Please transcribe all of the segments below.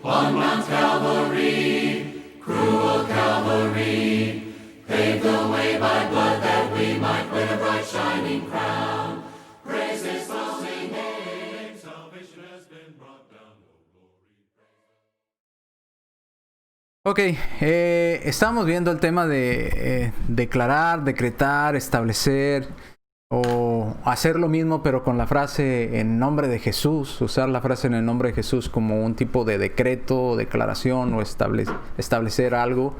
On Mount Calvary, cruel Calvary, paved the way by blood that we might win a bright shining crown. Praise His holy name. Salvation has been brought down. Ok, estamos viendo el tema de declarar, decretar, establecer o hacer lo mismo pero con la frase en nombre de Jesús, usar la frase en el nombre de Jesús como un tipo de decreto, declaración o establecer algo.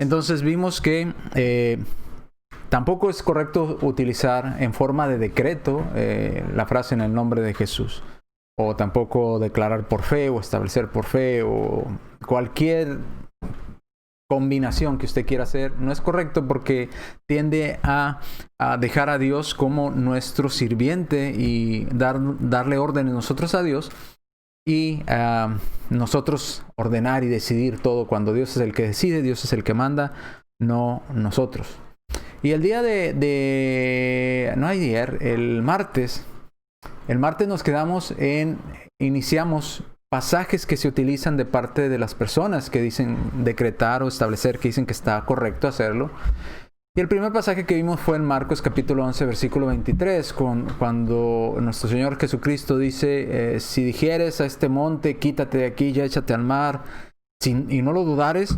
Entonces vimos que tampoco es correcto utilizar en forma de decreto la frase en el nombre de Jesús, o tampoco declarar por fe o establecer por fe o cualquier combinación que usted quiera hacer. No es correcto porque tiende a dejar a Dios como nuestro sirviente y darle órdenes nosotros a Dios y nosotros ordenar y decidir todo cuando Dios es el que decide, Dios es el que manda, no nosotros. Y el día el martes nos quedamos iniciamos pasajes que se utilizan de parte de las personas que dicen decretar o establecer, que dicen que está correcto hacerlo. Y el primer pasaje que vimos fue en Marcos capítulo 11, versículo 23, cuando nuestro Señor Jesucristo dice, si dijeres a este monte, quítate de aquí, ya échate al mar, y no lo dudares,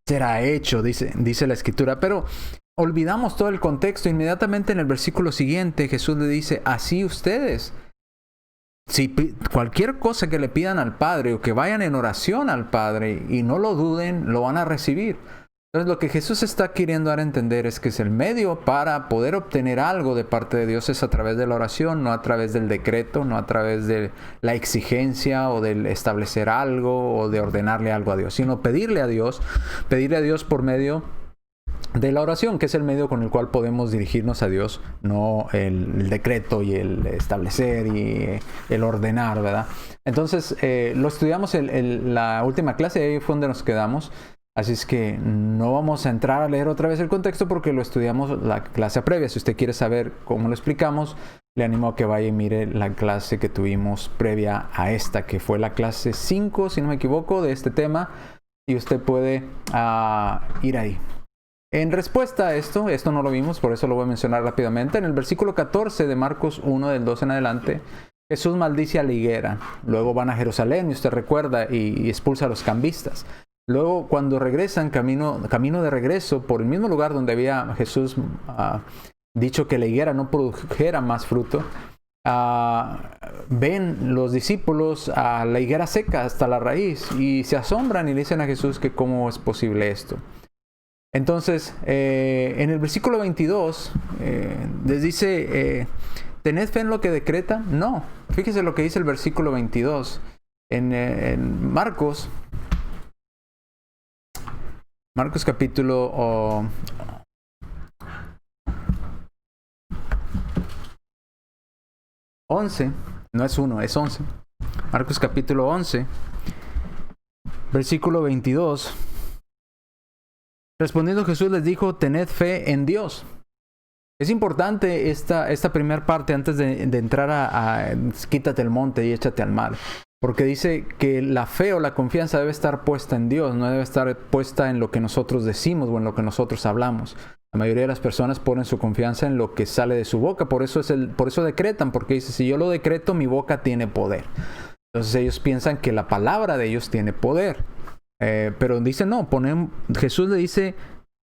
será hecho, dice la Escritura. Pero olvidamos todo el contexto. Inmediatamente en el versículo siguiente, Jesús le dice, así ustedes, si cualquier cosa que le pidan al Padre o que vayan en oración al Padre y no lo duden, lo van a recibir. Entonces lo que Jesús está queriendo dar a entender es que es el medio para poder obtener algo de parte de Dios es a través de la oración, no a través del decreto, no a través de la exigencia o del establecer algo o de ordenarle algo a Dios, sino pedirle a Dios por medio de la oración, que es el medio con el cual podemos dirigirnos a Dios, no el decreto y el establecer y el ordenar, ¿verdad? Entonces, lo estudiamos en la última clase, ahí fue donde nos quedamos. Así es que no vamos a entrar a leer otra vez el contexto porque lo estudiamos la clase previa. Si usted quiere saber cómo lo explicamos, le animo a que vaya y mire la clase que tuvimos previa a esta, que fue la clase 5, si no me equivoco, de este tema. Y usted puede ir ahí. En respuesta a esto no lo vimos, por eso lo voy a mencionar rápidamente. En el versículo 14 de Marcos 1, del 12 en adelante, Jesús maldice a la higuera. Luego van a Jerusalén, y usted recuerda, y expulsa a los cambistas. Luego, cuando regresan, camino de regreso, por el mismo lugar donde había Jesús dicho que la higuera no produjera más fruto, ven los discípulos a la higuera seca hasta la raíz y se asombran y le dicen a Jesús que cómo es posible esto. Entonces, en el versículo 22, les dice, ¿tened fe en lo que decreta? No. Fíjese lo que dice el versículo 22. En Marcos capítulo 11, no es 1, es 11. Marcos capítulo 11, versículo 22. Respondiendo Jesús les dijo, tened fe en Dios. Es importante esta primera parte antes de entrar a quítate el monte y échate al mar. Porque dice que la fe o la confianza debe estar puesta en Dios, no debe estar puesta en lo que nosotros decimos o en lo que nosotros hablamos. La mayoría de las personas ponen su confianza en lo que sale de su boca, por eso decretan, porque dice, si yo lo decreto, mi boca tiene poder. Entonces ellos piensan que la palabra de ellos tiene poder. Pero dice no, Jesús le dice,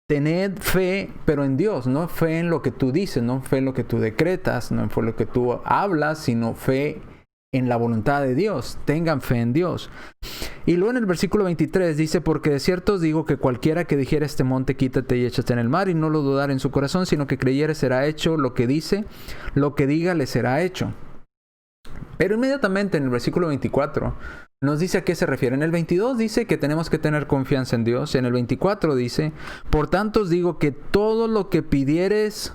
tened fe, pero en Dios, no fe en lo que tú dices, no fe en lo que tú decretas, no fe en lo que tú hablas, sino fe en la voluntad de Dios. Tengan fe en Dios. Y luego en el versículo 23 dice, porque de cierto os digo que cualquiera que dijera este monte, quítate y échate en el mar, y no lo dudar en su corazón, sino que creyere, será hecho lo que dice, lo que diga le será hecho. Pero inmediatamente en el versículo 24 nos dice a qué se refiere. En el 22 dice que tenemos que tener confianza en Dios. En el 24 dice, por tanto os digo que todo lo que pidieres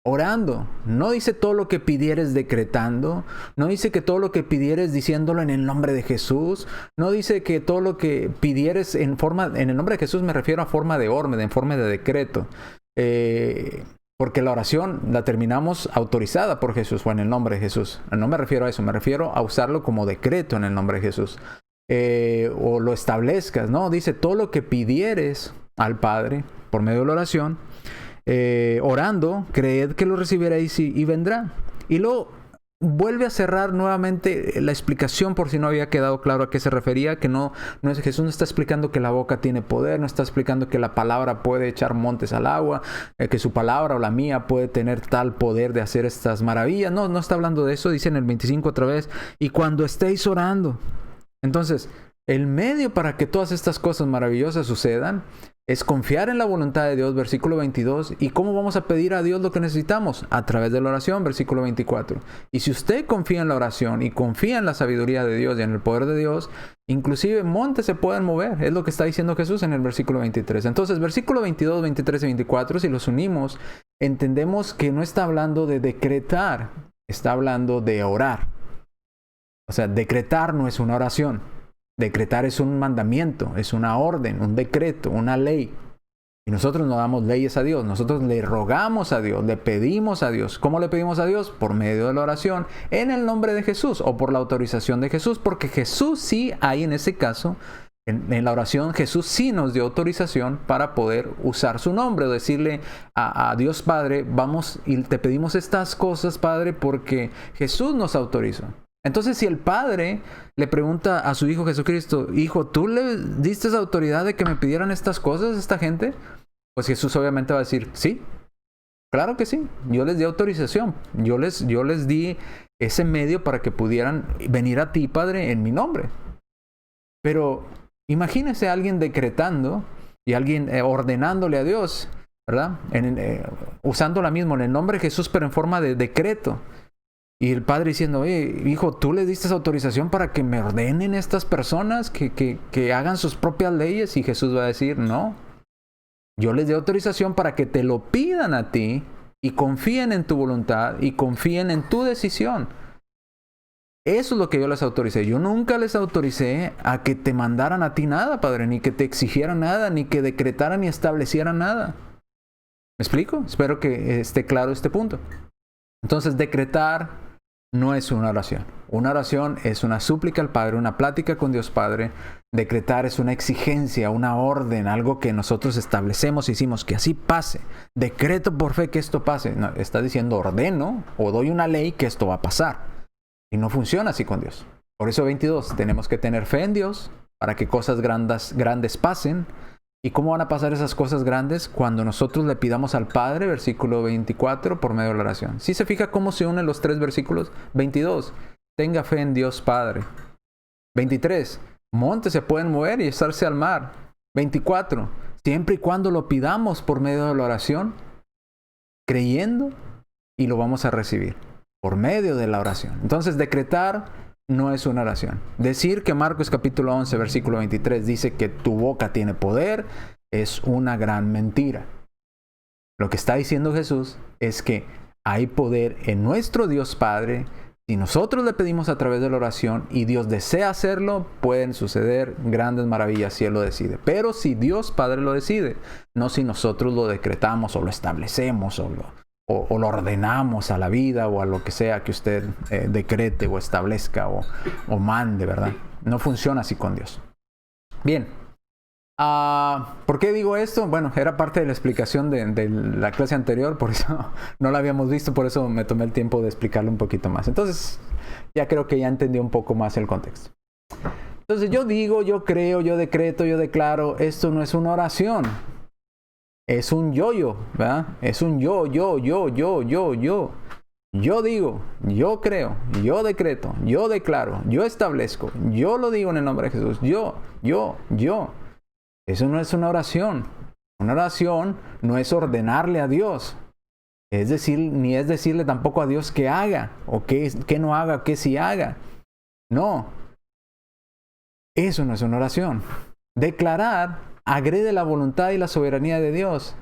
orando, no dice todo lo que pidieres decretando, no dice que todo lo que pidieres diciéndolo en el nombre de Jesús, no dice que todo lo que pidieres en el nombre de Jesús, me refiero a forma de orden, en forma de decreto. Porque la oración la terminamos autorizada por Jesús o en el nombre de Jesús. No me refiero a eso, me refiero a usarlo como decreto en el nombre de Jesús. O lo establezcas, ¿no? Dice, todo lo que pidieres al Padre por medio de la oración, orando, creed que lo recibiréis y vendrá. Y luego vuelve a cerrar nuevamente la explicación por si no había quedado claro a qué se refería, que Jesús no está explicando que la boca tiene poder, no está explicando que la palabra puede echar montes al agua, que su palabra o la mía puede tener tal poder de hacer estas maravillas. No está hablando de eso. Dice en el 25 otra vez, y cuando estéis orando. Entonces, el medio para que todas estas cosas maravillosas sucedan es confiar en la voluntad de Dios, versículo 22. ¿Y cómo vamos a pedir a Dios lo que necesitamos? A través de la oración, versículo 24. Y si usted confía en la oración y confía en la sabiduría de Dios y en el poder de Dios, inclusive montes se pueden mover. Es lo que está diciendo Jesús en el versículo 23. Entonces, versículo 22, 23 y 24, si los unimos, entendemos que no está hablando de decretar, está hablando de orar. O sea, decretar no es una oración. Decretar es un mandamiento, es una orden, un decreto, una ley. Y nosotros no damos leyes a Dios, nosotros le rogamos a Dios, le pedimos a Dios. ¿Cómo le pedimos a Dios? Por medio de la oración, en el nombre de Jesús o por la autorización de Jesús, porque Jesús sí, ahí en ese caso, en la oración, Jesús sí nos dio autorización para poder usar su nombre o decirle a Dios Padre, vamos y te pedimos estas cosas, Padre, porque Jesús nos autorizó. Entonces, si el Padre le pregunta a su Hijo Jesucristo, Hijo, ¿tú le diste esa autoridad de que me pidieran estas cosas a esta gente? Pues Jesús obviamente va a decir, sí, claro que sí, yo les di autorización, yo les di ese medio para que pudieran venir a ti, Padre, en mi nombre. Pero imagínese a alguien decretando y alguien ordenándole a Dios, ¿verdad? Usando la misma en el nombre de Jesús, pero en forma de decreto. Y el Padre diciendo, oye, Hijo, ¿tú les diste autorización para que me ordenen estas personas que hagan sus propias leyes? Y Jesús va a decir, no. Yo les di autorización para que te lo pidan a ti y confíen en tu voluntad y confíen en tu decisión. Eso es lo que yo les autoricé. Yo nunca les autoricé a que te mandaran a ti nada, Padre, ni que te exigieran nada, ni que decretaran ni establecieran nada. ¿Me explico? Espero que esté claro este punto. Entonces, decretar no es una oración. Una oración es una súplica al Padre, una plática con Dios Padre. Decretar es una exigencia, una orden, algo que nosotros establecemos y decimos que así pase. Decreto por fe que esto pase. No, está diciendo ordeno o doy una ley que esto va a pasar. Y no funciona así con Dios. Por eso 22, tenemos que tener fe en Dios para que cosas grandes pasen. ¿Y cómo van a pasar esas cosas grandes? Cuando nosotros le pidamos al Padre, versículo 24, por medio de la oración. ¿Sí se fija cómo se unen los tres versículos? 22, tenga fe en Dios Padre. 23, montes se pueden mover y echarse al mar. 24, siempre y cuando lo pidamos por medio de la oración, creyendo, y lo vamos a recibir por medio de la oración. Entonces, decretar no es una oración. Decir que Marcos capítulo 11, versículo 23 dice que tu boca tiene poder es una gran mentira. Lo que está diciendo Jesús es que hay poder en nuestro Dios Padre. Si nosotros le pedimos a través de la oración y Dios desea hacerlo, pueden suceder grandes maravillas si Él lo decide. Pero si Dios Padre lo decide, no si nosotros lo decretamos o lo establecemos o lo ordenamos a la vida o a lo que sea que usted decrete o establezca o mande, ¿verdad? No funciona así con Dios. Bien. ¿Por qué digo esto? Bueno, era parte de la explicación de la clase anterior, por eso no la habíamos visto, por eso me tomé el tiempo de explicarlo un poquito más. Entonces, ya creo que ya entendí un poco más el contexto. Entonces, yo digo, yo creo, yo decreto, yo declaro, esto no es una oración. Es un yo-yo, ¿verdad? Es un yo. Yo digo, yo creo, yo decreto, yo declaro, yo establezco, yo lo digo en el nombre de Jesús. Yo. Eso no es una oración. Una oración no es ordenarle a Dios. Es decir, ni es decirle tampoco a Dios que haga, o que no haga, o que sí haga. No. Eso no es una oración. Declarar agrede la voluntad y la soberanía de Dios.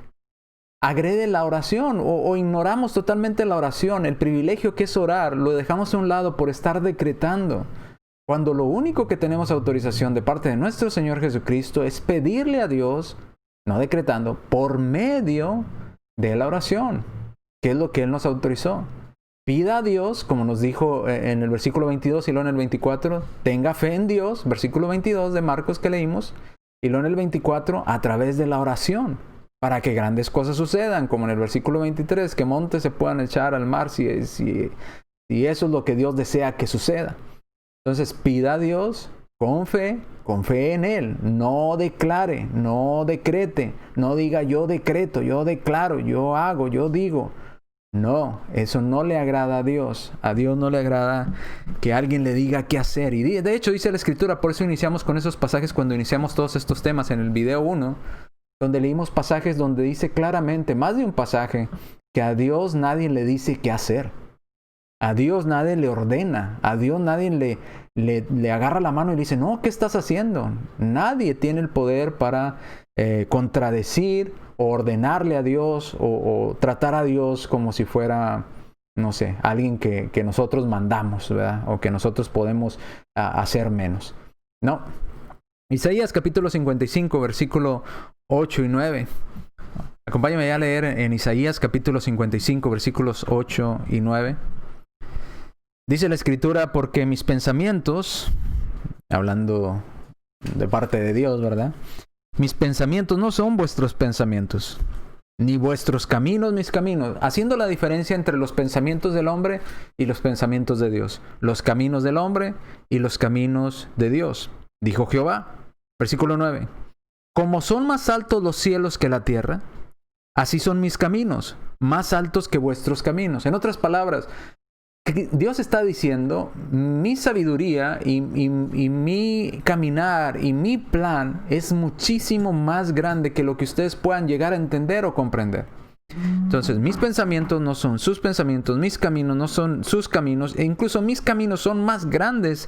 Agrede la oración o ignoramos totalmente la oración. El privilegio que es orar lo dejamos a un lado por estar decretando. Cuando lo único que tenemos autorización de parte de nuestro Señor Jesucristo es pedirle a Dios, no decretando, por medio de la oración. ¿Qué es lo que Él nos autorizó? Pida a Dios, como nos dijo en el versículo 22 y luego en el 24, tenga fe en Dios, versículo 22 de Marcos que leímos, y luego en el 24, a través de la oración, para que grandes cosas sucedan, como en el versículo 23, que montes se puedan echar al mar si eso es lo que Dios desea que suceda. Entonces pida a Dios con fe en Él, no declare, no decrete, no diga yo decreto, yo declaro, yo hago, yo digo. No, eso no le agrada a Dios. A Dios no le agrada que alguien le diga qué hacer. Y de hecho dice la Escritura, por eso iniciamos con esos pasajes cuando iniciamos todos estos temas en el video 1, donde leímos pasajes donde dice claramente, más de un pasaje, que a Dios nadie le dice qué hacer. A Dios nadie le ordena. A Dios nadie le agarra la mano y le dice, no, ¿qué estás haciendo? Nadie tiene el poder para contradecir o ordenarle a Dios o tratar a Dios como si fuera, no sé, alguien que nosotros mandamos, ¿verdad? O que nosotros podemos hacer menos. No. Isaías capítulo 55, versículo 8 y 9. Acompáñame ya a leer en Isaías capítulo 55, versículos 8 y 9. Dice la Escritura, porque mis pensamientos, hablando de parte de Dios, ¿verdad? Mis pensamientos no son vuestros pensamientos, ni vuestros caminos mis caminos, haciendo la diferencia entre los pensamientos del hombre y los pensamientos de Dios, los caminos del hombre y los caminos de Dios. Dijo Jehová, versículo 9, como son más altos los cielos que la tierra, así son mis caminos, más altos que vuestros caminos. En otras palabras, Dios está diciendo, mi sabiduría y mi caminar y mi plan es muchísimo más grande que lo que ustedes puedan llegar a entender o comprender. Entonces, mis pensamientos no son sus pensamientos, mis caminos no son sus caminos, e incluso mis caminos son más grandes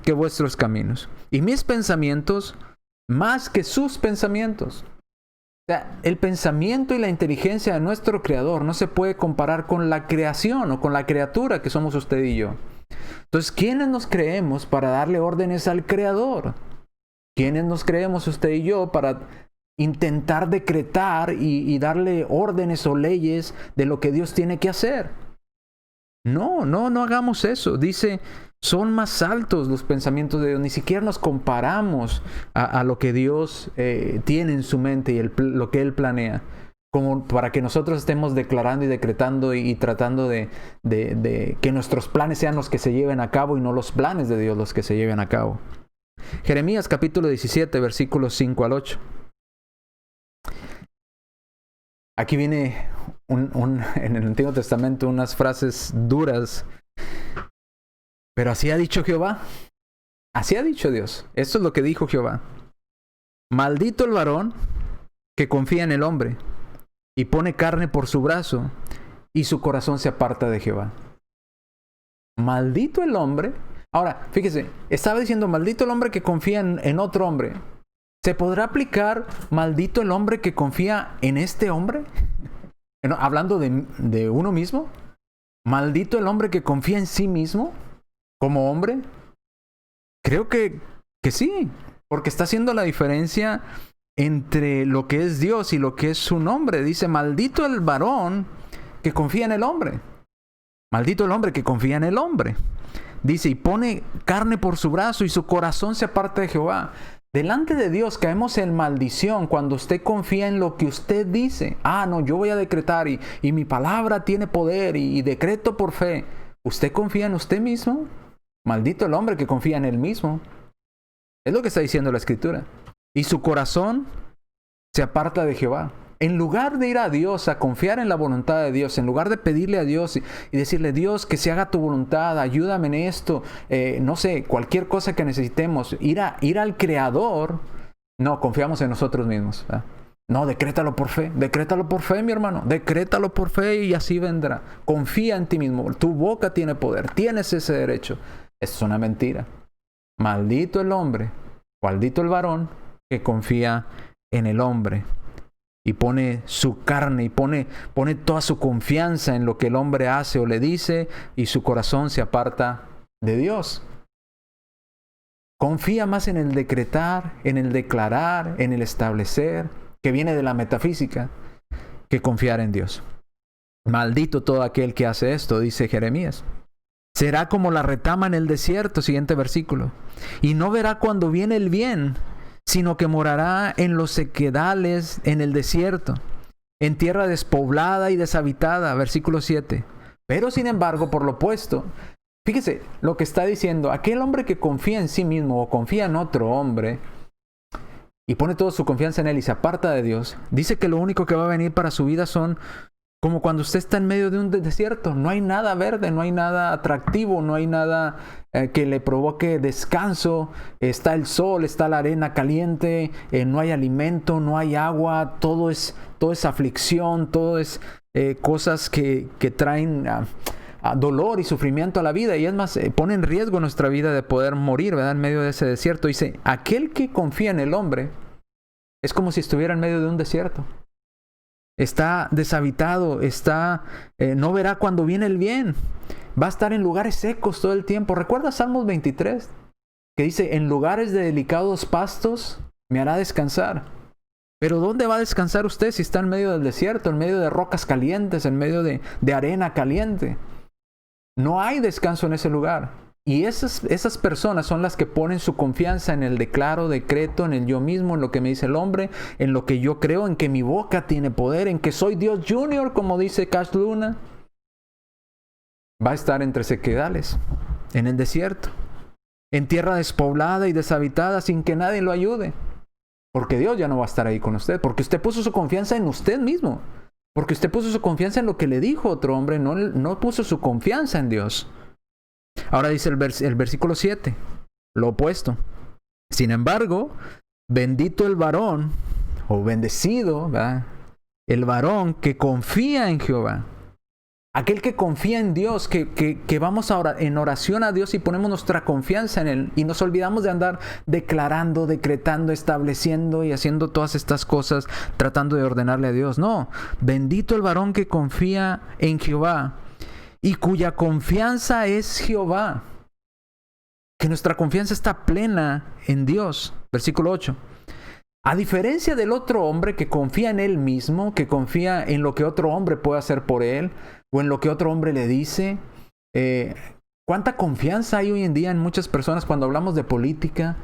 que vuestros caminos. Y mis pensamientos más que sus pensamientos. O sea, el pensamiento y la inteligencia de nuestro Creador no se puede comparar con la creación o con la criatura que somos usted y yo. Entonces, ¿quiénes nos creemos para darle órdenes al Creador? ¿Quiénes nos creemos usted y yo para intentar decretar y darle órdenes o leyes de lo que Dios tiene que hacer? No hagamos eso. Dice, son más altos los pensamientos de Dios. Ni siquiera nos comparamos a lo que Dios tiene en su mente y lo que Él planea. Como para que nosotros estemos declarando y decretando y tratando de que nuestros planes sean los que se lleven a cabo y no los planes de Dios los que se lleven a cabo. Jeremías capítulo 17, versículos 5 al 8. Aquí viene en el Antiguo Testamento unas frases duras. Pero así ha dicho Jehová. Así ha dicho Dios. Esto es lo que dijo Jehová. Maldito el varón que confía en el hombre y pone carne por su brazo y su corazón se aparta de Jehová. Maldito el hombre. Ahora, fíjese, estaba diciendo maldito el hombre que confía en otro hombre. ¿Se podrá aplicar maldito el hombre que confía en este hombre? Hablando de uno mismo. Maldito el hombre que confía en sí mismo como hombre. Creo que sí, porque está haciendo la diferencia entre lo que es Dios y lo que es su nombre. Dice, maldito el varón que confía en el hombre. Maldito el hombre que confía en el hombre. Dice, y pone carne por su brazo y su corazón se aparta de Jehová. Delante de Dios caemos en maldición cuando usted confía en lo que usted dice. No, yo voy a decretar y mi palabra tiene poder y decreto por fe. ¿Usted confía en usted mismo? Maldito el hombre que confía en él mismo. Es lo que está diciendo la Escritura. Y su corazón se aparta de Jehová. En lugar de ir a Dios a confiar en la voluntad de Dios, en lugar de pedirle a Dios y decirle, Dios, que se haga tu voluntad, ayúdame en esto, no sé, cualquier cosa que necesitemos, ir al Creador, no, confiamos en nosotros mismos, ¿verdad? No, decrétalo por fe, mi hermano, decrétalo por fe y así vendrá. Confía en ti mismo, tu boca tiene poder, tienes ese derecho. Esto es una mentira. Maldito el hombre, maldito el varón que confía en el hombre. Y pone su carne y pone toda su confianza en lo que el hombre hace o le dice y su corazón se aparta de Dios. Confía más en el decretar, en el declarar, en el establecer, que viene de la metafísica, que confiar en Dios. Maldito todo aquel que hace esto, dice Jeremías. Será como la retama en el desierto, siguiente versículo. Y no verá cuando viene el bien, sino que morará en los sequedales, en el desierto, en tierra despoblada y deshabitada, versículo 7. Pero sin embargo, por lo opuesto, fíjese lo que está diciendo, aquel hombre que confía en sí mismo o confía en otro hombre y pone toda su confianza en él y se aparta de Dios, dice que lo único que va a venir para su vida son como cuando usted está en medio de un desierto. No hay nada verde, no hay nada atractivo, no hay nada que le provoque descanso. Está el sol, está la arena caliente, no hay alimento, no hay agua. Todo es aflicción, todo es cosas que traen dolor y sufrimiento a la vida. Y es más, pone en riesgo nuestra vida de poder morir, ¿verdad? En medio de ese desierto. Dice, aquel que confía en el hombre es como si estuviera en medio de un desierto. Está deshabitado, no verá cuando viene el bien. Va a estar en lugares secos todo el tiempo. ¿Recuerda Salmos 23? Que dice, en lugares de delicados pastos me hará descansar. Pero ¿dónde va a descansar usted si está en medio del desierto, en medio de rocas calientes, en medio de arena caliente? No hay descanso en ese lugar. Y esas personas son las que ponen su confianza en el decreto, en el yo mismo, en lo que me dice el hombre, en lo que yo creo, en que mi boca tiene poder, en que soy Dios Junior, como dice Cash Luna. Va a estar entre sequedales, en el desierto, en tierra despoblada y deshabitada, sin que nadie lo ayude. Porque Dios ya no va a estar ahí con usted, porque usted puso su confianza en usted mismo, porque usted puso su confianza en lo que le dijo otro hombre, no puso su confianza en Dios. Ahora dice el versículo 7, lo opuesto. Sin embargo, bendito el varón, o bendecido, ¿verdad? El varón que confía en Jehová. Aquel que confía en Dios, que vamos en oración a Dios y ponemos nuestra confianza en Él. Y nos olvidamos de andar declarando, decretando, estableciendo y haciendo todas estas cosas, tratando de ordenarle a Dios. No, bendito el varón que confía en Jehová y cuya confianza es Jehová. Que nuestra confianza está plena en Dios. Versículo 8. A diferencia del otro hombre que confía en él mismo, que confía en lo que otro hombre puede hacer por él, o en lo que otro hombre le dice. ¿Cuánta confianza hay hoy en día en muchas personas cuando hablamos de política?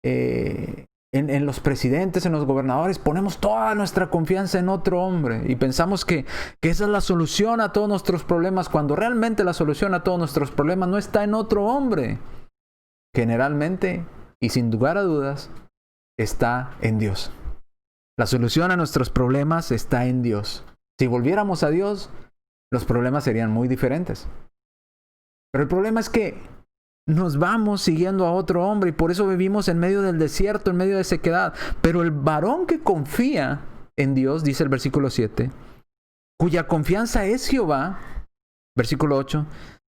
En los presidentes, en los gobernadores, ponemos toda nuestra confianza en otro hombre y pensamos que esa es la solución a todos nuestros problemas, cuando realmente la solución a todos nuestros problemas no está en otro hombre. Generalmente, y sin lugar a dudas, está en Dios. La solución a nuestros problemas está en Dios. Si volviéramos a Dios, los problemas serían muy diferentes. Pero el problema es que nos vamos siguiendo a otro hombre y por eso vivimos en medio del desierto, en medio de sequedad. Pero el varón que confía en Dios, dice el versículo 7, cuya confianza es Jehová, versículo 8,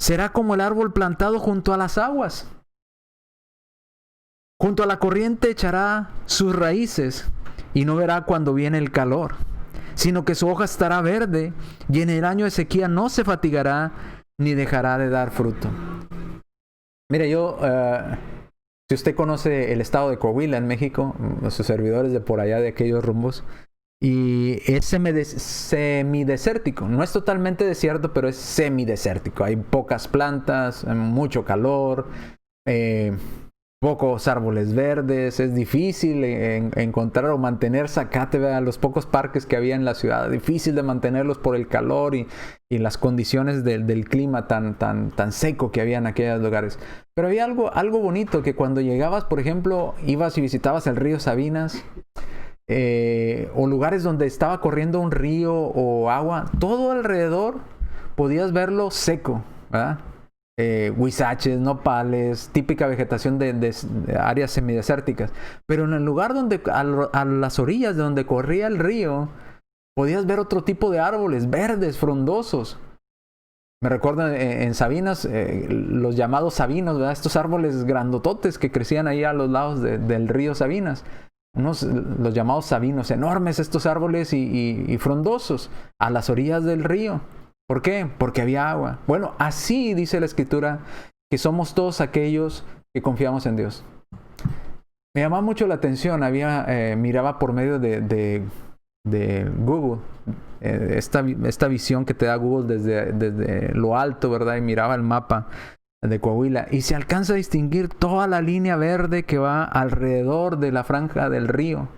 será como el árbol plantado junto a las aguas. Junto a la corriente echará sus raíces y no verá cuando viene el calor, sino que su hoja estará verde y en el año de sequía no se fatigará ni dejará de dar fruto. Mire, si usted conoce el estado de Coahuila en México, sus servidores de por allá de aquellos rumbos, y es semidesértico. No es totalmente desierto, pero es semidesértico. Hay pocas plantas, mucho calor, pocos árboles verdes, es difícil encontrar o mantener zacate, ¿verdad? Los pocos parques que había en la ciudad, difícil de mantenerlos por el calor y las condiciones del clima tan seco que había en aquellos lugares. Pero había algo bonito, que cuando llegabas, por ejemplo, ibas y visitabas el río Sabinas, o lugares donde estaba corriendo un río o agua, todo alrededor podías verlo seco, ¿verdad? Huizaches, nopales, típica vegetación de áreas semidesérticas. Pero en el lugar donde, a las orillas de donde corría el río, podías ver otro tipo de árboles verdes, frondosos. Me recuerdo en Sabinas, los llamados sabinos, ¿verdad? Estos árboles grandototes que crecían ahí a los lados del río Sabinas. Los llamados sabinos, enormes estos árboles y frondosos, a las orillas del río. ¿Por qué? Porque había agua. Bueno, así dice la Escritura que somos todos aquellos que confiamos en Dios. Me llamaba mucho la atención, miraba por medio de Google esta visión que te da Google desde lo alto, ¿verdad? Y miraba el mapa de Coahuila y se alcanza a distinguir toda la línea verde que va alrededor de la franja del río.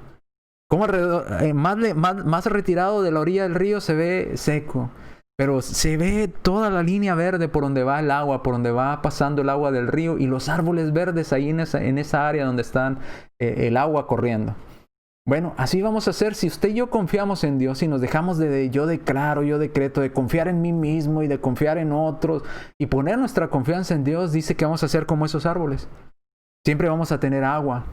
Como alrededor, más retirado de la orilla del río se ve seco, pero se ve toda la línea verde por donde va el agua, por donde va pasando el agua del río y los árboles verdes ahí en esa área donde están el agua corriendo. Bueno, así vamos a hacer si usted y yo confiamos en Dios y nos dejamos de yo declaro, yo decreto, de confiar en mí mismo y de confiar en otros y poner nuestra confianza en Dios. Dice que vamos a ser como esos árboles. Siempre vamos a tener agua.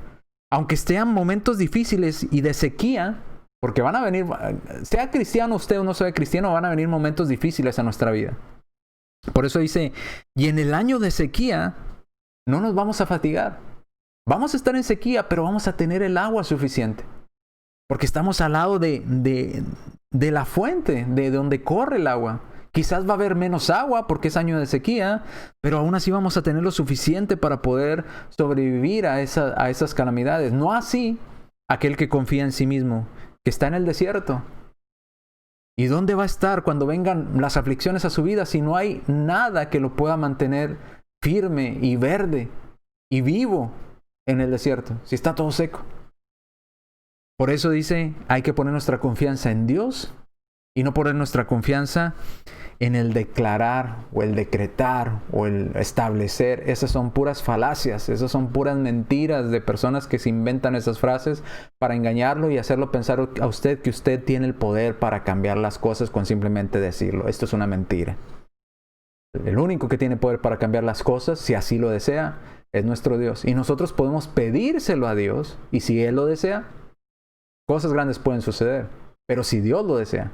Aunque estén momentos difíciles y de sequía, porque van a venir, sea cristiano usted o no sea cristiano, van a venir momentos difíciles a nuestra vida. Por eso dice, y en el año de sequía no nos vamos a fatigar. Vamos a estar en sequía, pero vamos a tener el agua suficiente. Porque estamos al lado de la fuente, de donde corre el agua. Quizás va a haber menos agua porque es año de sequía, pero aún así vamos a tener lo suficiente para poder sobrevivir a esas calamidades. No así aquel que confía en sí mismo, que está en el desierto. ¿Y dónde va a estar cuando vengan las aflicciones a su vida si no hay nada que lo pueda mantener firme y verde y vivo en el desierto? Si está todo seco. Por eso dice, hay que poner nuestra confianza en Dios y no poner nuestra confianza en el declarar o el decretar o el establecer. Esas son puras falacias, esas son puras mentiras de personas que se inventan esas frases para engañarlo y hacerlo pensar a usted que usted tiene el poder para cambiar las cosas con simplemente decirlo. Esto es una mentira. El único que tiene poder para cambiar las cosas, si así lo desea, es nuestro Dios. Y nosotros podemos pedírselo a Dios y si Él lo desea, cosas grandes pueden suceder. Pero si Dios lo desea,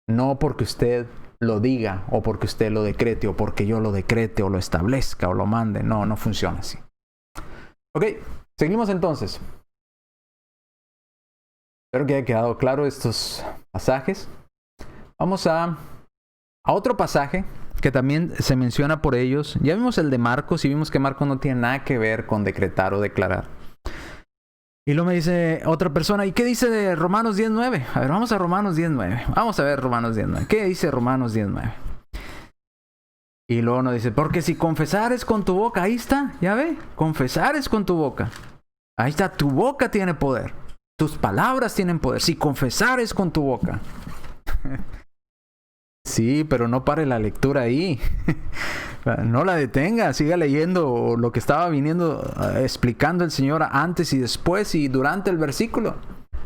no porque usted lo diga o porque usted lo decrete o porque yo lo decrete o lo establezca o lo mande. No, no funciona así. Ok, seguimos entonces. Espero que haya quedado claro estos pasajes. Vamos a otro pasaje que también se menciona por ellos. Ya vimos el de Marcos y vimos que Marcos no tiene nada que ver con decretar o declarar. Y luego me dice otra persona, ¿y qué dice de Romanos 10:9? A ver, vamos a Romanos 10:9. Vamos a ver Romanos 10:9. ¿Qué dice Romanos 10:9? Y luego nos dice, porque si confesares con tu boca, ahí está, ya ve, confesares con tu boca. Ahí está, tu boca tiene poder. Tus palabras tienen poder. Si confesares con tu boca. Sí, pero no pare la lectura ahí. No la detenga, siga leyendo lo que estaba viniendo explicando el Señor antes y después y durante el versículo.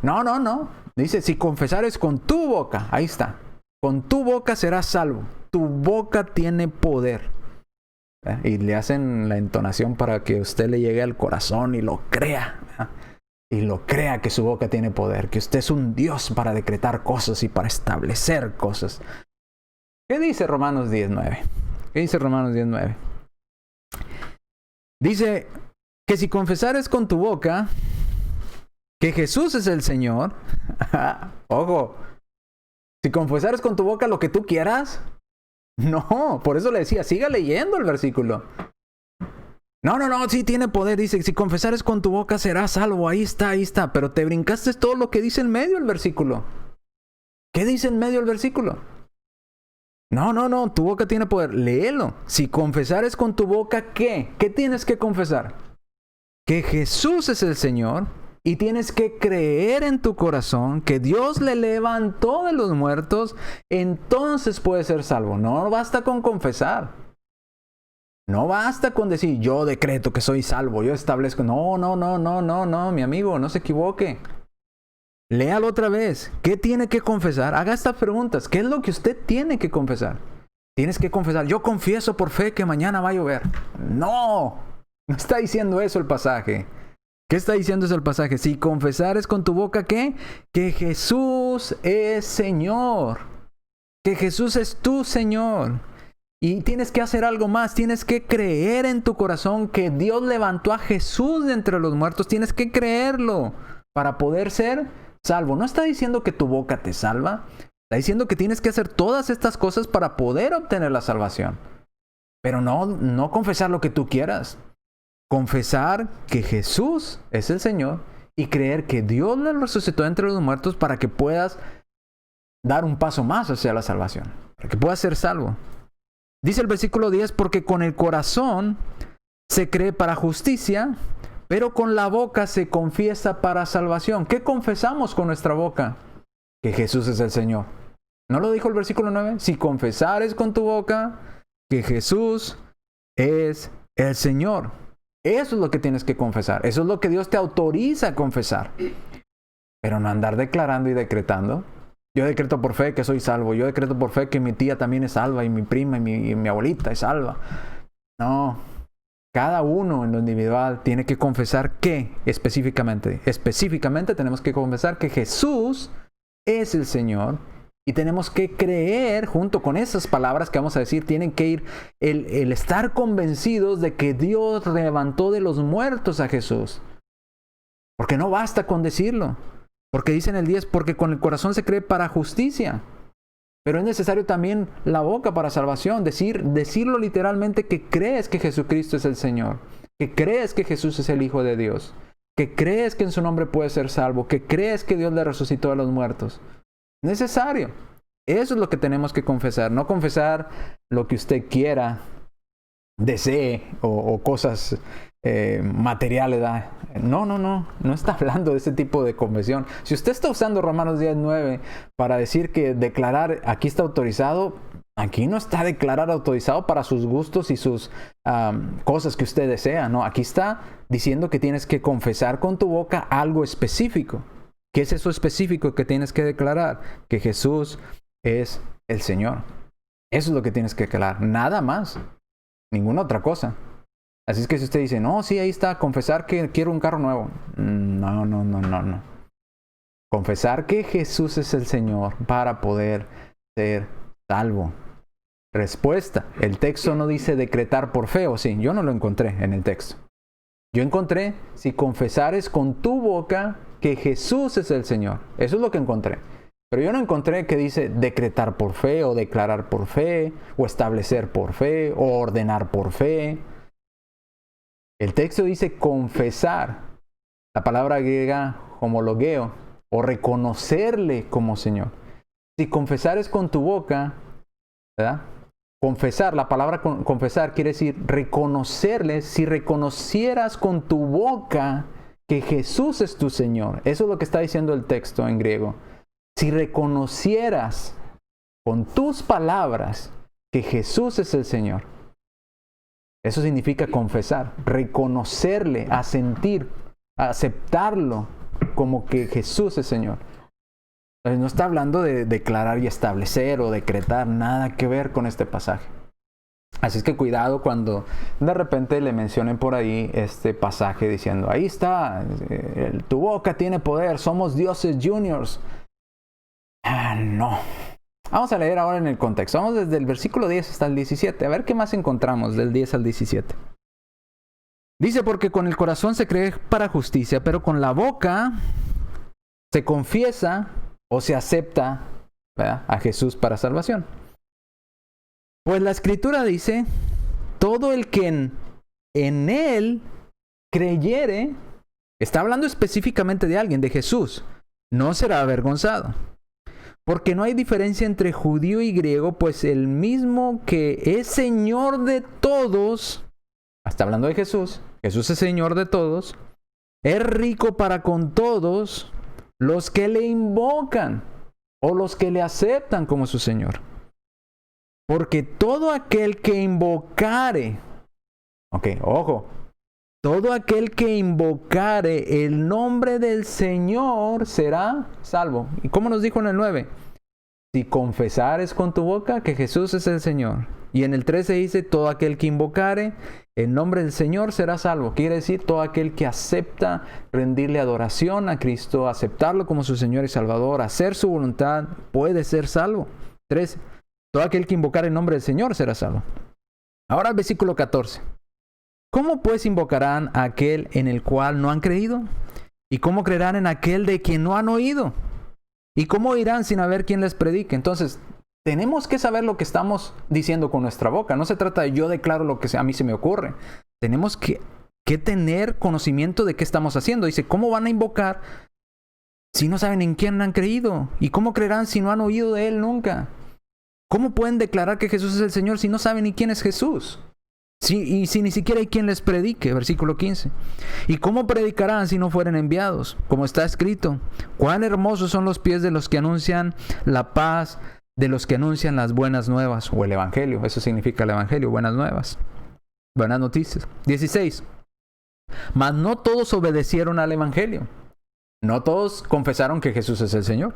No. Dice, si confesares con tu boca, ahí está. Con tu boca serás salvo. Tu boca tiene poder. Y le hacen la entonación para que usted le llegue al corazón y lo crea. Y lo crea que su boca tiene poder. Que usted es un Dios para decretar cosas y para establecer cosas. ¿Qué dice Romanos 10:9? ¿Qué dice Romanos 10:9? Dice que si confesares con tu boca que Jesús es el Señor, ojo, si confesares con tu boca lo que tú quieras, no, por eso le decía, siga leyendo el versículo. No, sí tiene poder, dice, si confesares con tu boca serás salvo, ahí está, pero te brincaste todo lo que dice en medio del versículo. ¿Qué dice en medio del versículo? No, tu boca tiene poder. Léelo. Si confesares con tu boca, ¿qué? ¿Qué tienes que confesar? Que Jesús es el Señor y tienes que creer en tu corazón que Dios le levantó de los muertos, entonces puedes ser salvo. No basta con confesar. No basta con decir, yo decreto que soy salvo, yo establezco. No, mi amigo, no se equivoque. Léalo otra vez. ¿Qué tiene que confesar? Haga estas preguntas. ¿Qué es lo que usted tiene que confesar? Tienes que confesar. Yo confieso por fe que mañana va a llover. No está diciendo eso el pasaje. ¿Qué está diciendo eso el pasaje? Si confesares con tu boca, ¿qué? Que Jesús es Señor. Que Jesús es tu Señor. Y tienes que hacer algo más. Tienes que creer en tu corazón que Dios levantó a Jesús de entre los muertos. Tienes que creerlo para poder ser salvo. No está diciendo que tu boca te salva. Está diciendo que tienes que hacer todas estas cosas para poder obtener la salvación. Pero no confesar lo que tú quieras. Confesar que Jesús es el Señor y creer que Dios le resucitó entre los muertos para que puedas dar un paso más hacia la salvación, para que puedas ser salvo. Dice el versículo 10, porque con el corazón se cree para justicia, pero con la boca se confiesa para salvación. ¿Qué confesamos con nuestra boca? Que Jesús es el Señor. ¿No lo dijo el versículo 9? Si confesares con tu boca que Jesús es el Señor. Eso es lo que tienes que confesar. Eso es lo que Dios te autoriza a confesar. Pero no andar declarando y decretando. Yo decreto por fe que soy salvo. Yo decreto por fe que mi tía también es salva y mi prima y mi abuelita es salva. No. Cada uno en lo individual tiene que confesar que específicamente tenemos que confesar que Jesús es el Señor. Y tenemos que creer, junto con esas palabras que vamos a decir, tienen que ir el estar convencidos de que Dios levantó de los muertos a Jesús. Porque no basta con decirlo. Porque dice en el 10, porque con el corazón se cree para justicia. Pero es necesario también la boca para salvación. Decirlo literalmente que crees que Jesucristo es el Señor. Que crees que Jesús es el Hijo de Dios. Que crees que en su nombre puedes ser salvo. Que crees que Dios le resucitó a los muertos. Necesario. Eso es lo que tenemos que confesar. No confesar lo que usted quiera, desee o cosas materiales. No está hablando de ese tipo de confesión. Si usted está usando Romanos 10:9 para decir que declarar aquí está autorizado, aquí no está declarar autorizado para sus gustos y sus cosas que usted desea. No, aquí está diciendo que tienes que confesar con tu boca algo específico. ¿Qué es eso específico que tienes que declarar? Que Jesús es el Señor. Eso es lo que tienes que declarar. Nada más. Ninguna otra cosa. Así es que si usted dice, no, sí, ahí está, confesar que quiero un carro nuevo. No. Confesar que Jesús es el Señor para poder ser salvo. Respuesta. El texto no dice decretar por fe, ¿o sí? Yo no lo encontré en el texto. Yo encontré, si confesares con tu boca que Jesús es el Señor. Eso es lo que encontré. Pero yo no encontré que dice decretar por fe, o declarar por fe, o establecer por fe, o ordenar por fe. El texto dice confesar. La palabra griega homologeo, o reconocerle como Señor. Si confesares con tu boca, ¿verdad? Confesar, la palabra confesar quiere decir reconocerle. Si reconocieras con tu boca que Jesús es tu Señor. Eso es lo que está diciendo el texto en griego. Si reconocieras con tus palabras que Jesús es el Señor. Eso significa confesar, reconocerle, asentir, aceptarlo como que Jesús es Señor. Entonces no está hablando de declarar y establecer o decretar, nada que ver con este pasaje. Así es que cuidado cuando de repente le mencionen por ahí este pasaje diciendo, ahí está, tu boca tiene poder, somos dioses juniors. No. Vamos a leer ahora en el contexto. Vamos desde el versículo 10 hasta el 17. A ver qué más encontramos del 10 al 17. Dice, porque con el corazón se cree para justicia, pero con la boca se confiesa o se acepta, ¿verdad?, a Jesús para salvación. Pues la Escritura dice, todo el que en él creyere, está hablando específicamente de alguien, de Jesús, no será avergonzado. Porque no hay diferencia entre judío y griego, pues el mismo que es Señor de todos, está hablando de Jesús, Jesús es Señor de todos, es rico para con todos los que le invocan o los que le aceptan como su Señor. Porque todo aquel que invocare, ojo, todo aquel que invocare el nombre del Señor será salvo. ¿Y cómo nos dijo en el 9? Si confesares con tu boca que Jesús es el Señor. Y en el 13 dice, todo aquel que invocare el nombre del Señor será salvo. Quiere decir, todo aquel que acepta rendirle adoración a Cristo, aceptarlo como su Señor y Salvador, hacer su voluntad, puede ser salvo. 13. Todo aquel que invocar el nombre del Señor será salvo. Ahora el versículo 14. ¿Cómo pues invocarán a aquel en el cual no han creído? ¿Y cómo creerán en aquel de quien no han oído? ¿Y cómo irán sin haber quien les predique? Entonces, tenemos que saber lo que estamos diciendo con nuestra boca. No se trata de yo declaro lo que a mí se me ocurre. Tenemos que tener conocimiento de qué estamos haciendo. Dice, ¿cómo van a invocar si no saben en quién han creído? ¿Y cómo creerán si no han oído de Él nunca? ¿Cómo pueden declarar que Jesús es el Señor si no saben ni quién es Jesús? Y si ni siquiera hay quien les predique, versículo 15. ¿Y cómo predicarán si no fueren enviados? Como está escrito, cuán hermosos son los pies de los que anuncian la paz, de los que anuncian las buenas nuevas, o el Evangelio. Eso significa el Evangelio, buenas nuevas, buenas noticias. 16. Mas no todos obedecieron al Evangelio. No todos confesaron que Jesús es el Señor.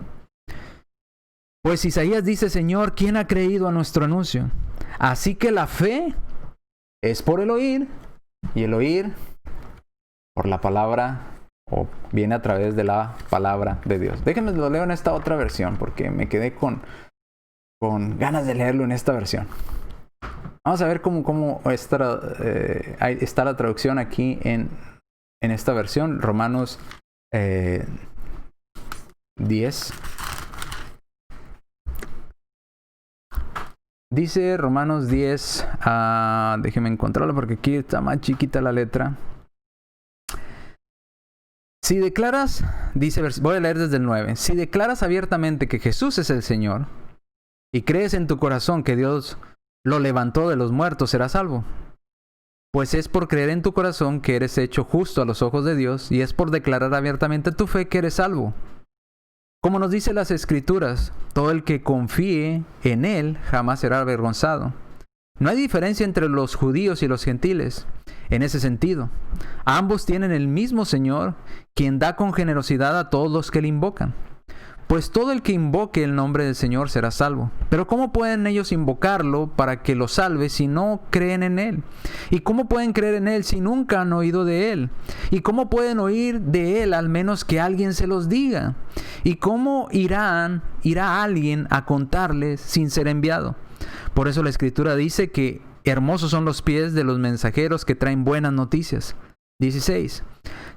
Pues Isaías dice, Señor, ¿quién ha creído a nuestro anuncio? Así que la fe es por el oír, y el oír por la palabra, o viene a través de la palabra de Dios. Déjenme lo leo en esta otra versión, porque me quedé con ganas de leerlo en esta versión. Vamos a ver cómo está la traducción aquí en esta versión, Romanos 10. Dice Romanos 10, déjenme encontrarlo porque aquí está más chiquita la letra. Si declaras, dice, voy a leer desde el 9. Si declaras abiertamente que Jesús es el Señor y crees en tu corazón que Dios lo levantó de los muertos, serás salvo. Pues es por creer en tu corazón que eres hecho justo a los ojos de Dios, y es por declarar abiertamente tu fe que eres salvo. Como nos dice las Escrituras, todo el que confíe en Él jamás será avergonzado. No hay diferencia entre los judíos y los gentiles en ese sentido. Ambos tienen el mismo Señor, quien da con generosidad a todos los que le invocan. Pues todo el que invoque el nombre del Señor será salvo. Pero ¿cómo pueden ellos invocarlo para que lo salve si no creen en Él? ¿Y cómo pueden creer en Él si nunca han oído de Él? ¿Y cómo pueden oír de Él al menos que alguien se los diga? ¿Y cómo irá alguien a contarles sin ser enviado? Por eso la Escritura dice que hermosos son los pies de los mensajeros que traen buenas noticias. 16.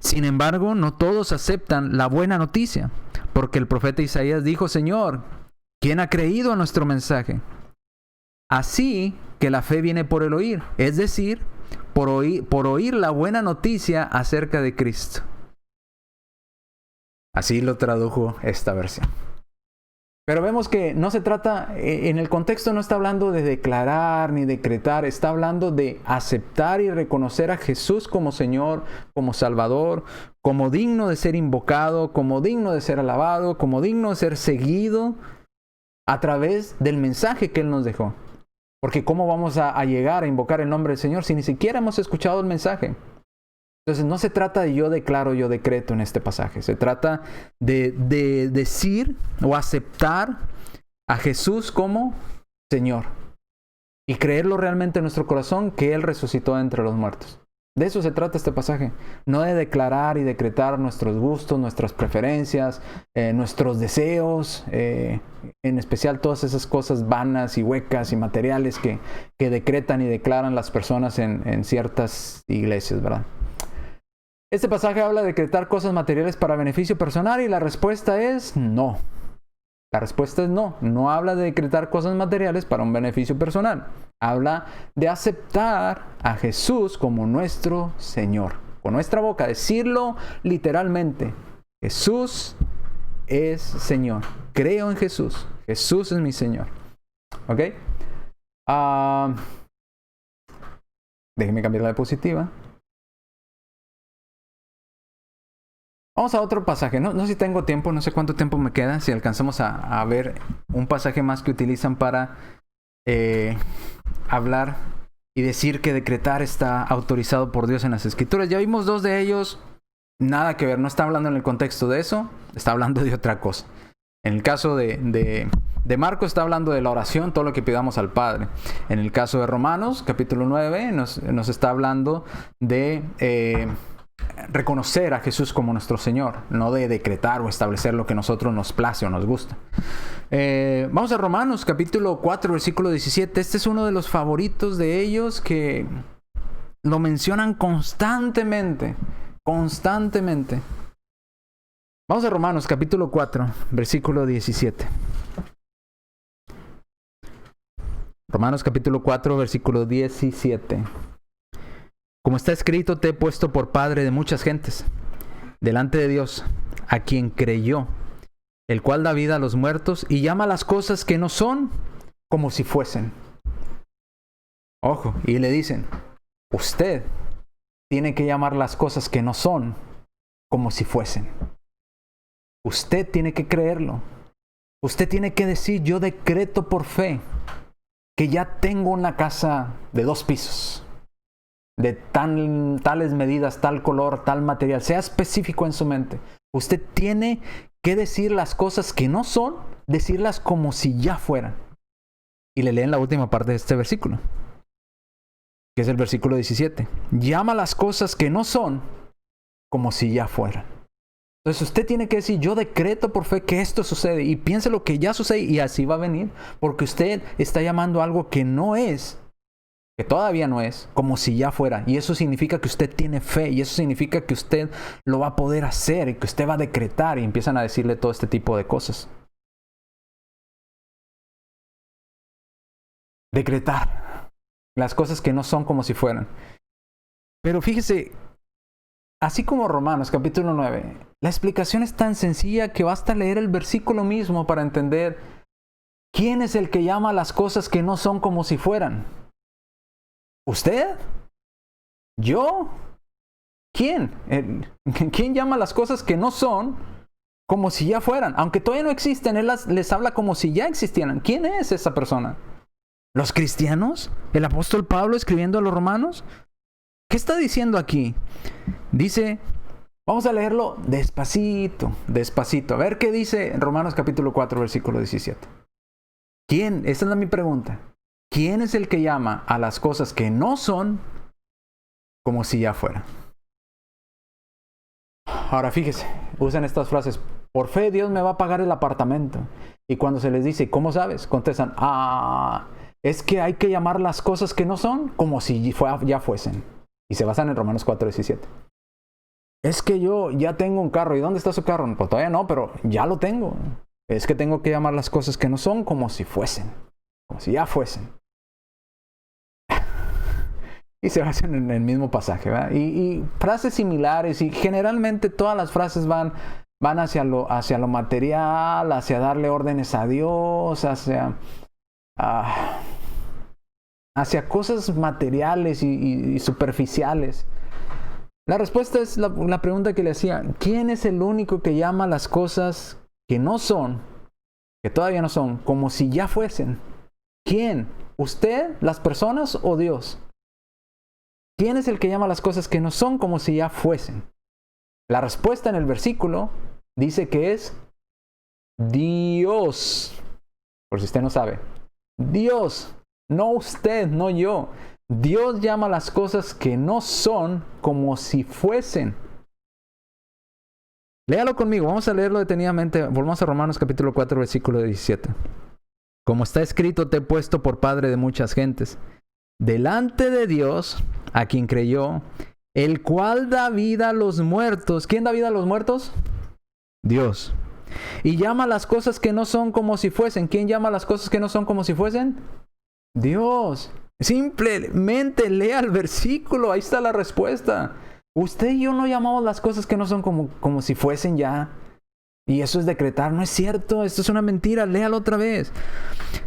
Sin embargo, no todos aceptan la buena noticia, porque el profeta Isaías dijo, Señor, ¿quién ha creído a nuestro mensaje? Así que la fe viene por el oír, es decir, por oír la buena noticia acerca de Cristo. Así lo tradujo esta versión. Pero vemos que no se trata, en el contexto no está hablando de declarar ni decretar, está hablando de aceptar y reconocer a Jesús como Señor, como Salvador, como digno de ser invocado, como digno de ser alabado, como digno de ser seguido a través del mensaje que Él nos dejó. Porque ¿cómo vamos a llegar a invocar el nombre del Señor si ni siquiera hemos escuchado el mensaje? Entonces no se trata de yo declaro, yo decreto en este pasaje. Se trata de decir o aceptar a Jesús como Señor. Y creerlo realmente en nuestro corazón que Él resucitó entre los muertos. De eso se trata este pasaje. No de declarar y decretar nuestros gustos, nuestras preferencias, nuestros deseos. En especial todas esas cosas vanas y huecas y materiales que decretan y declaran las personas en ciertas iglesias, ¿verdad? Este pasaje habla de decretar cosas materiales para beneficio personal y la respuesta es no. La respuesta es no. No habla de decretar cosas materiales para un beneficio personal. Habla de aceptar a Jesús como nuestro Señor. Con nuestra boca, decirlo literalmente. Jesús es Señor. Creo en Jesús. Jesús es mi Señor. ¿Ok? Déjenme cambiar la diapositiva. Vamos a otro pasaje. No sé si tengo tiempo, no sé cuánto tiempo me queda. Si alcanzamos a ver un pasaje más que utilizan para hablar y decir que decretar está autorizado por Dios en las Escrituras. Ya vimos dos de ellos. Nada que ver, no está hablando en el contexto de eso. Está hablando de otra cosa. En el caso de Marcos está hablando de la oración, todo lo que pidamos al Padre. En el caso de Romanos, capítulo 9, nos está hablando de reconocer a Jesús como nuestro Señor, no de decretar o establecer lo que a nosotros nos place o nos gusta. Vamos a Romanos capítulo 4 versículo 17. Este es uno de los favoritos de ellos que lo mencionan constantemente. Vamos a Romanos capítulo 4 versículo 17. Romanos capítulo 4 versículo 17. Como está escrito, te he puesto por padre de muchas gentes delante de Dios, a quien creyó, el cual da vida a los muertos y llama las cosas que no son como si fuesen. Ojo, y le dicen, usted tiene que llamar las cosas que no son como si fuesen. Usted tiene que creerlo. Usted tiene que decir, yo decreto por fe que ya tengo una casa de 2 pisos, de tales medidas, tal color, tal material. Sea específico en su mente. Usted tiene que decir las cosas que no son, decirlas como si ya fueran. Y le leen la última parte de este versículo, que es el versículo 17. Llama las cosas que no son como si ya fueran. Entonces usted tiene que decir, yo decreto por fe que esto sucede, y piense lo que ya sucede y así va a venir, porque usted está llamando algo que no es, que todavía no es, como si ya fuera. Y eso significa que usted tiene fe, y eso significa que usted lo va a poder hacer, y que usted va a decretar, y empiezan a decirle todo este tipo de cosas. Decretar las cosas que no son como si fueran. Pero fíjese, así como Romanos capítulo 9, la explicación es tan sencilla que basta leer el versículo mismo para entender quién es el que llama las cosas que no son como si fueran. ¿Usted? ¿Yo? ¿Quién? ¿Quién llama las cosas que no son como si ya fueran? Aunque todavía no existen, Él les habla como si ya existieran. ¿Quién es esa persona? ¿Los cristianos? ¿El apóstol Pablo escribiendo a los romanos? ¿Qué está diciendo aquí? Dice, vamos a leerlo despacito, despacito. A ver qué dice en Romanos capítulo 4, versículo 17. ¿Quién? Esa es mi pregunta. ¿Quién es el que llama a las cosas que no son como si ya fueran? Ahora fíjese, usan estas frases. Por fe Dios me va a pagar el apartamento. Y cuando se les dice, ¿cómo sabes? Contestan, es que hay que llamar las cosas que no son como si ya fuesen. Y se basan en Romanos 4:17. Es que yo ya tengo un carro. ¿Y dónde está su carro? Pues todavía no, pero ya lo tengo. Es que tengo que llamar las cosas que no son como si fuesen. Como si ya fuesen. Y se basan en el mismo pasaje, ¿verdad? Y frases similares. Y generalmente todas las frases van hacia lo material, hacia darle órdenes a Dios, hacia cosas materiales y superficiales. La respuesta es la pregunta que le hacía. ¿Quién es el único que llama las cosas que no son, que todavía no son, como si ya fuesen? ¿Quién? ¿Usted, las personas o Dios? ¿Quién es el que llama las cosas que no son como si ya fuesen? La respuesta en el versículo dice que es Dios. Por si usted no sabe. Dios. No usted, no yo. Dios llama las cosas que no son como si fuesen. Léalo conmigo, vamos a leerlo detenidamente. Volvamos a Romanos capítulo 4, versículo 17. Como está escrito, te he puesto por padre de muchas gentes, delante de Dios, a quien creyó, el cual da vida a los muertos. ¿Quién da vida a los muertos? Dios. Y llama las cosas que no son como si fuesen. ¿Quién llama las cosas que no son como si fuesen? Dios. Simplemente lea el versículo, ahí está la respuesta. Usted y yo no llamamos las cosas que no son como si fuesen ya. Y eso es decretar, no es cierto, esto es una mentira, léalo otra vez.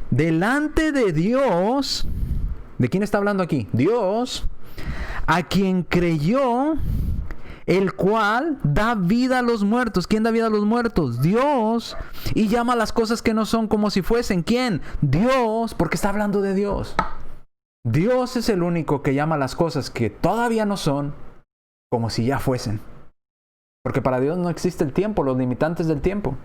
Delante de Dios, ¿de quién está hablando aquí? Dios, a quien creyó, el cual da vida a los muertos. ¿Quién da vida a los muertos? Dios. Y llama las cosas que no son como si fuesen. ¿Quién? Dios, porque está hablando de Dios. Dios es el único que llama las cosas que todavía no son como si ya fuesen. Porque para Dios no existe el tiempo, los limitantes del tiempo.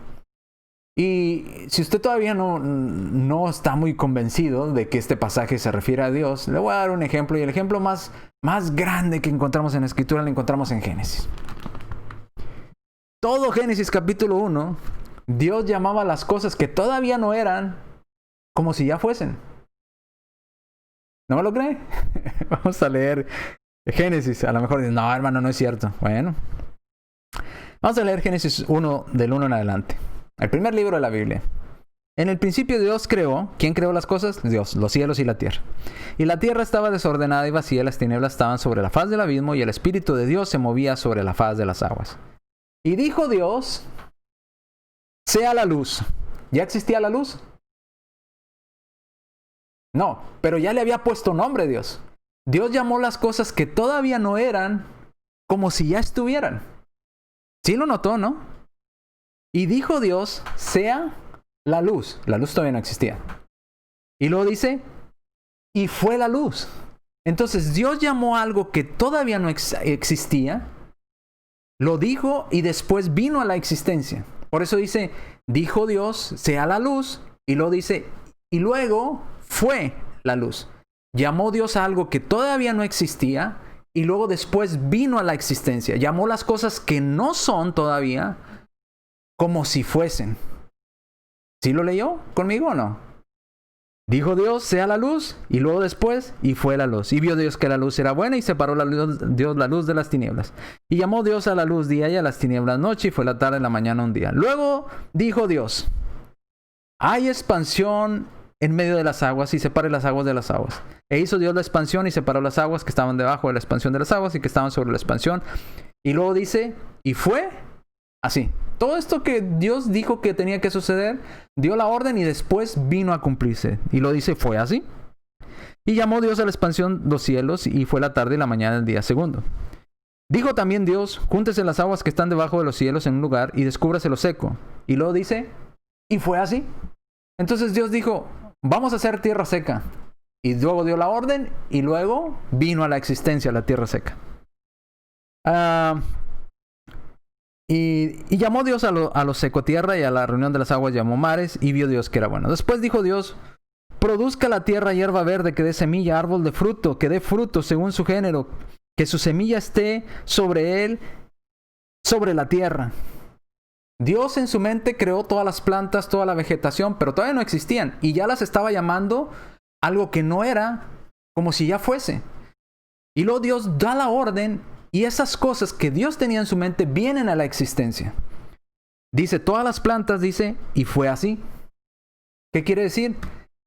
Y si usted todavía no está muy convencido de que este pasaje se refiere a Dios, le voy a dar un ejemplo. Y el ejemplo más grande que encontramos en la Escritura lo encontramos en Génesis. Todo Génesis capítulo 1, Dios llamaba las cosas que todavía no eran como si ya fuesen. ¿No me lo cree? Vamos a leer Génesis. A lo mejor dicen, no, hermano, no es cierto. Bueno, vamos a leer Génesis 1, del 1 en adelante. El primer libro de la Biblia. En el principio Dios creó. ¿Quién creó las cosas? Dios, los cielos y la tierra. Y la tierra estaba desordenada y vacía, las tinieblas estaban sobre la faz del abismo y el Espíritu de Dios se movía sobre la faz de las aguas. Y dijo Dios, sea la luz. ¿Ya existía la luz? No, pero ya le había puesto nombre Dios. Dios llamó las cosas que todavía no eran como si ya estuvieran. ¿Sí lo notó, no? Y dijo Dios, sea la luz. La luz todavía no existía. Y luego dice, y fue la luz. Entonces Dios llamó algo que todavía no existía, lo dijo y después vino a la existencia. Por eso dice, dijo Dios, sea la luz. Y luego dice, y luego fue la luz. Llamó Dios a algo que todavía no existía y luego después vino a la existencia. Llamó las cosas que no son todavía como si fuesen. ¿Sí lo leyó conmigo o no? Dijo Dios, sea la luz, y luego después, y fue la luz. Y vio Dios que la luz era buena, y separó Dios la luz de las tinieblas. Y llamó Dios a la luz día y a las tinieblas noche, y fue la tarde y la mañana un día. Luego dijo Dios, hay expansión en medio de las aguas, y separe las aguas de las aguas. E hizo Dios la expansión, y separó las aguas que estaban debajo de la expansión de las aguas, y que estaban sobre la expansión. Y luego dice, y fue así. Todo esto que Dios dijo que tenía que suceder, dio la orden y después vino a cumplirse. Y lo dice, fue así. Y llamó Dios a la expansión los cielos, y fue la tarde y la mañana del día segundo. Dijo también Dios, júntese las aguas que están debajo de los cielos en un lugar, y descúbrase lo seco. Y luego dice, y fue así. Entonces Dios dijo, vamos a hacer tierra seca. Y luego dio la orden, y luego vino a la existencia la tierra seca. Y llamó Dios a lo seco tierra, y a la reunión de las aguas llamó mares, y vio Dios que era bueno. Después dijo Dios, produzca la tierra hierba verde, que dé semilla, árbol de fruto, que dé fruto según su género, que su semilla esté sobre él, sobre la tierra. Dios en su mente creó todas las plantas, toda la vegetación, pero todavía no existían, y ya las estaba llamando algo que no era, como si ya fuese. Y luego Dios da la orden, y esas cosas que Dios tenía en su mente vienen a la existencia. Dice, todas las plantas, dice, y fue así. ¿Qué quiere decir?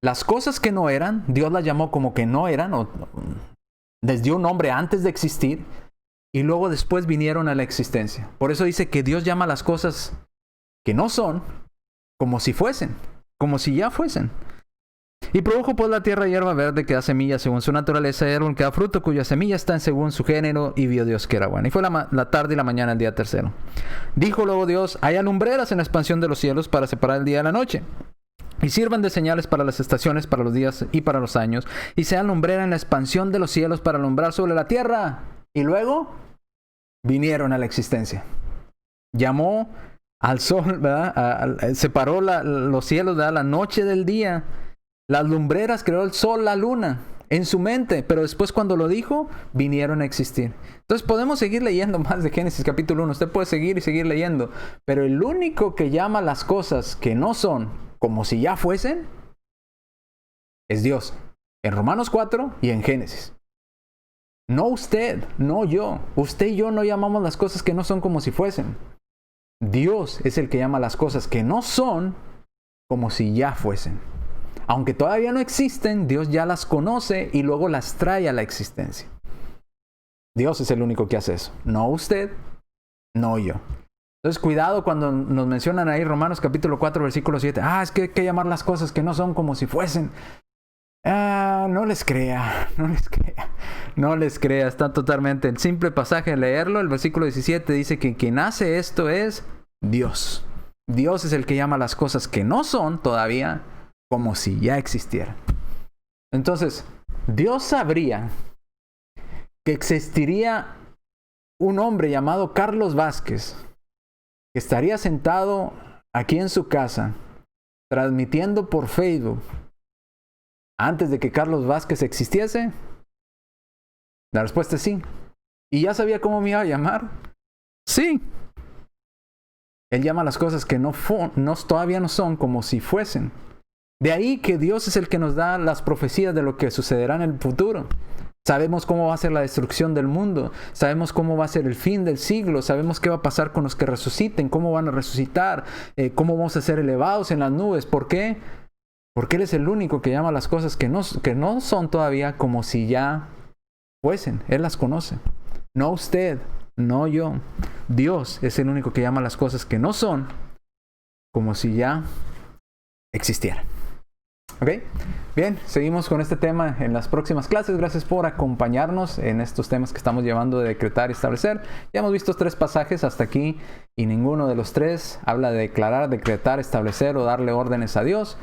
Las cosas que no eran, Dios las llamó como que no eran, o les dio un nombre antes de existir, y luego después vinieron a la existencia. Por eso dice que Dios llama las cosas que no son como si fuesen, como si ya fuesen. Y produjo pues la tierra hierba verde que da semilla según su naturaleza, y árbol que da fruto cuya semilla está según su género, y vio Dios que era bueno. Y fue la tarde y la mañana el día tercero. Dijo luego Dios, haya lumbreras en la expansión de los cielos para separar el día de la noche, y sirvan de señales para las estaciones, para los días y para los años, y sean lumbreras en la expansión de los cielos para alumbrar sobre la tierra. Y luego vinieron a la existencia. Llamó al sol, ¿verdad? Separó los cielos, ¿verdad? La noche del día. Las lumbreras creó el sol, la luna, en su mente, pero después cuando lo dijo, vinieron a existir. Entonces podemos seguir leyendo más de Génesis capítulo 1. Usted puede seguir y seguir leyendo, pero el único que llama las cosas que no son como si ya fuesen, es Dios. En Romanos 4 y en Génesis. No usted, no yo. Usted y yo no llamamos las cosas que no son como si fuesen. Dios es el que llama las cosas que no son como si ya fuesen. Aunque todavía no existen, Dios ya las conoce y luego las trae a la existencia. Dios es el único que hace eso. No usted, no yo. Entonces cuidado cuando nos mencionan ahí Romanos capítulo 4 versículo 7. Es que hay que llamar las cosas que no son como si fuesen. No les crea. No les crea. Está totalmente el simple pasaje de leerlo. El versículo 17 dice que quien hace esto es Dios. Dios es el que llama las cosas que no son todavía como si ya existieran. Entonces, Dios sabría que existiría un hombre llamado Carlos Vázquez que estaría sentado aquí en su casa transmitiendo por Facebook antes de que Carlos Vázquez existiese. La respuesta es sí. ¿Y ya sabía cómo me iba a llamar? Sí. Él llama las cosas que todavía no son como si fuesen. De ahí que Dios es el que nos da las profecías de lo que sucederá en el futuro. Sabemos cómo va a ser la destrucción del mundo. Sabemos cómo va a ser el fin del siglo. Sabemos qué va a pasar con los que resuciten, cómo van a resucitar, cómo vamos a ser elevados en las nubes. ¿Por qué? Porque Él es el único que llama las cosas que no son todavía como si ya fuesen. Él las conoce. No usted, no yo. Dios es el único que llama las cosas que no son como si ya existieran. ¿Ok? Bien, seguimos con este tema en las próximas clases. Gracias por acompañarnos en estos temas que estamos llevando de decretar y establecer. Ya hemos visto 3 pasajes hasta aquí y ninguno de los 3 habla de declarar, decretar, establecer o darle órdenes a Dios.